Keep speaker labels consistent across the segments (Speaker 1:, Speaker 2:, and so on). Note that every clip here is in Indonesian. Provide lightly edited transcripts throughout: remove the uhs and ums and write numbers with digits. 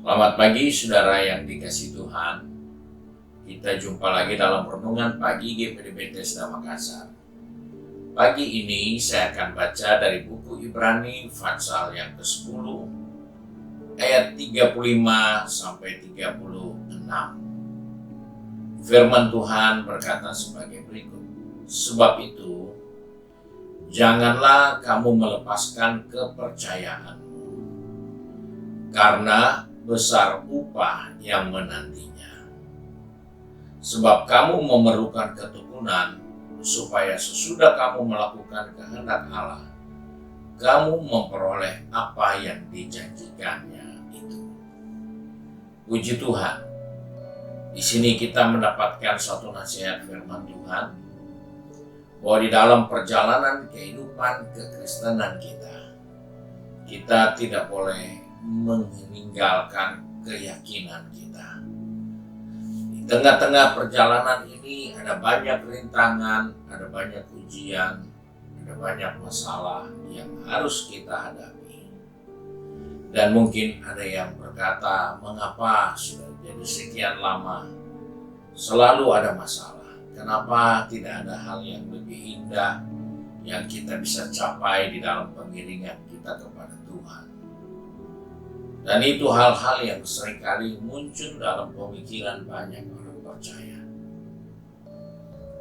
Speaker 1: Selamat pagi saudara yang dikasihi Tuhan. Kita jumpa lagi dalam renungan pagi GPD Bethesda Makassar. Pagi ini saya akan baca dari buku Ibrani pasal yang ke-10 ayat 35 sampai 36. Firman Tuhan berkata sebagai berikut. Sebab itu, janganlah kamu melepaskan kepercayaanmu, karena besar upah yang menantinya. Sebab kamu memerlukan ketekunan, supaya sesudah kamu melakukan kehendak Allah, kamu memperoleh apa yang dijanjikannya itu. Puji Tuhan. Di sini kita mendapatkan suatu nasihat firman Tuhan, bahwa di dalam perjalanan kehidupan kekristenan kita tidak boleh meninggalkan keyakinan kita. Di tengah-tengah perjalanan ini ada banyak rintangan, ada banyak ujian, ada banyak masalah yang harus kita hadapi. Dan mungkin ada yang berkata, mengapa sudah jadi sekian lama selalu ada masalah? Kenapa tidak ada hal yang lebih indah yang kita bisa capai di dalam pengiringan kita kepada Tuhan? Dan itu hal-hal yang seringkali muncul dalam pemikiran banyak orang percaya.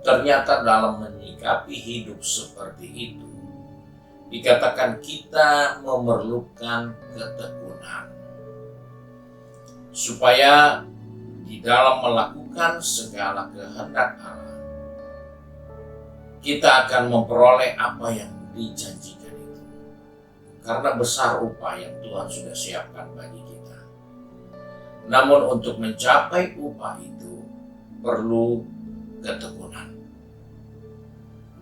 Speaker 1: Ternyata dalam menyikapi hidup seperti itu, dikatakan kita memerlukan ketekunan. Supaya di dalam melakukan segala kehendak Allah, kita akan memperoleh apa yang dijanjikan itu. Karena besar upah yang Tuhan sudah siapkan bagi kita. Namun untuk mencapai upah itu perlu ketekunan.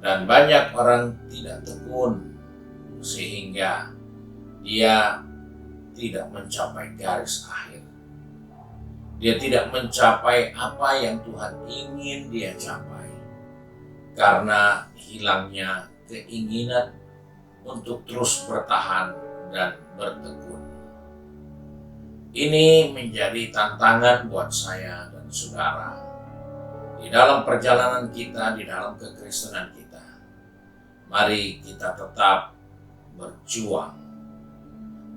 Speaker 1: Dan banyak orang tidak tekun sehingga dia tidak mencapai garis akhir. Dia tidak mencapai apa yang Tuhan ingin dia capai. Karena hilangnya keinginan untuk terus bertahan dan bertekun. Ini menjadi tantangan buat saya dan saudara di dalam perjalanan kita, di dalam kekristenan kita. Mari kita tetap berjuang.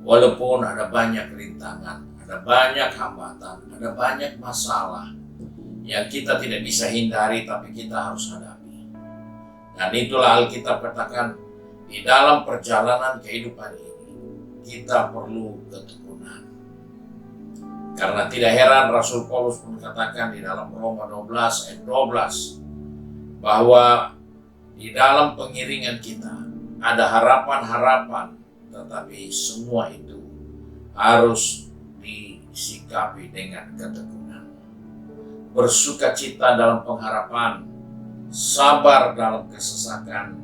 Speaker 1: Walaupun ada banyak rintangan, ada banyak hambatan, ada banyak masalah yang kita tidak bisa hindari, tapi kita harus hadapi. Dan itulah Alkitab katakan, di dalam perjalanan kehidupan ini, kita perlu ketekunan. Karena tidak heran Rasul Paulus mengatakan di dalam Roma 12 ayat 12, bahwa di dalam pengiringan kita ada harapan-harapan, tetapi semua itu harus disikapi dengan ketekunan. Bersukacita dalam pengharapan, sabar dalam kesesakan,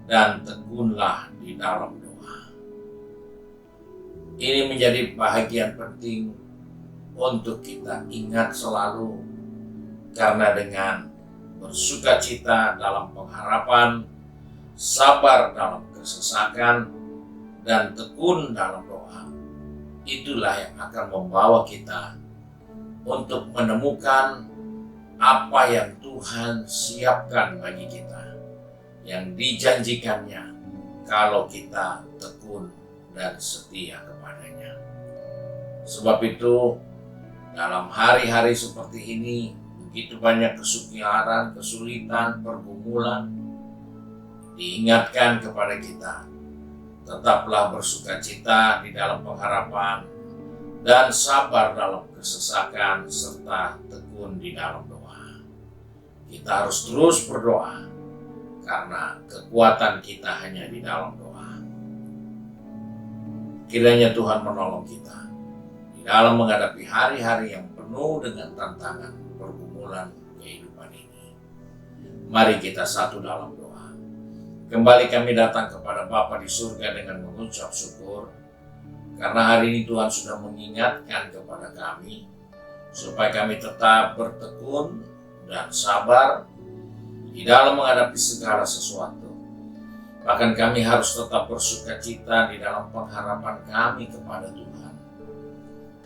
Speaker 1: dan tekunlah di dalam doa. Ini menjadi bahagian penting untuk kita ingat selalu, karena dengan bersukacita dalam pengharapan, sabar dalam kesesakan, dan tekun dalam doa, itulah yang akan membawa kita untuk menemukan apa yang Tuhan siapkan bagi kita, yang dijanjikannya kalau kita tekun dan setia kepadanya. Sebab itu, dalam hari-hari seperti ini, begitu banyak kesukaran, kesulitan, pergumulan, diingatkan kepada kita, tetaplah bersukacita di dalam pengharapan dan sabar dalam kesesakan serta tekun di dalam doa. Kita harus terus berdoa karena kekuatan kita hanya di dalam doa. Kiranya Tuhan menolong kita di dalam menghadapi hari-hari yang penuh dengan tantangan pergumulan kehidupan ini. Mari kita satu dalam doa. Kembali kami datang kepada Bapa di surga dengan mengucap syukur, karena hari ini Tuhan sudah mengingatkan kepada kami, supaya kami tetap bertekun dan sabar di dalam menghadapi segala sesuatu. Bahkan kami harus tetap bersukacita di dalam pengharapan kami kepada Tuhan.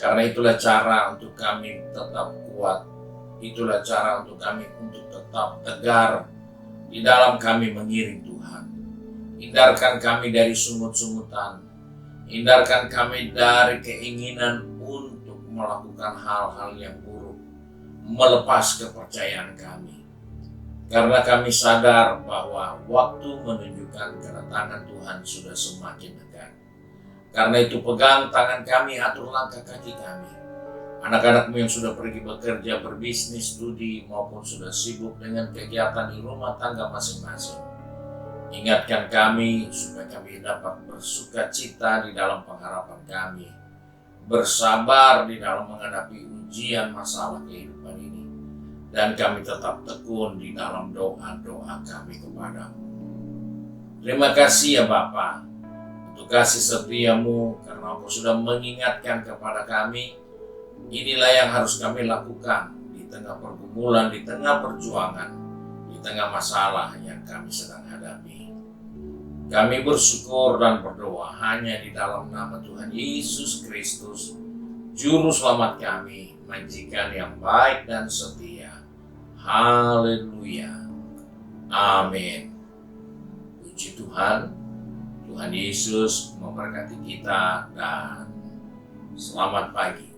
Speaker 1: Karena itulah cara untuk kami tetap kuat. Itulah cara untuk kami untuk tetap tegar di dalam kami mengiring Tuhan. Hindarkan kami dari sungut-sungutan. Hindarkan kami dari keinginan untuk melakukan hal-hal yang buruk. Melepas kepercayaan kami. Karena kami sadar bahwa waktu menunjukkan kedatangan Tuhan sudah semakin dekat. Karena itu pegang tangan kami, atur langkah kaki kami. Anak-anakmu yang sudah pergi bekerja, berbisnis, studi, maupun sudah sibuk dengan kegiatan di rumah tangga masing-masing. Ingatkan kami supaya kami dapat bersuka cita di dalam pengharapan kami. Bersabar di dalam menghadapi ujian masalah kehidupan ini. Dan kami tetap tekun di dalam doa-doa kami kepadamu. Terima kasih ya Bapa, untuk kasih setiamu karena Engkau sudah mengingatkan kepada kami. Inilah yang harus kami lakukan di tengah pergumulan, di tengah perjuangan, di tengah masalah yang kami sedang hadapi. Kami bersyukur dan berdoa hanya di dalam nama Tuhan Yesus Kristus, Juru Selamat kami, Majikan yang baik dan setia. Haleluya. Amin. Puji Tuhan. Tuhan Yesus memberkati kita dan selamat pagi.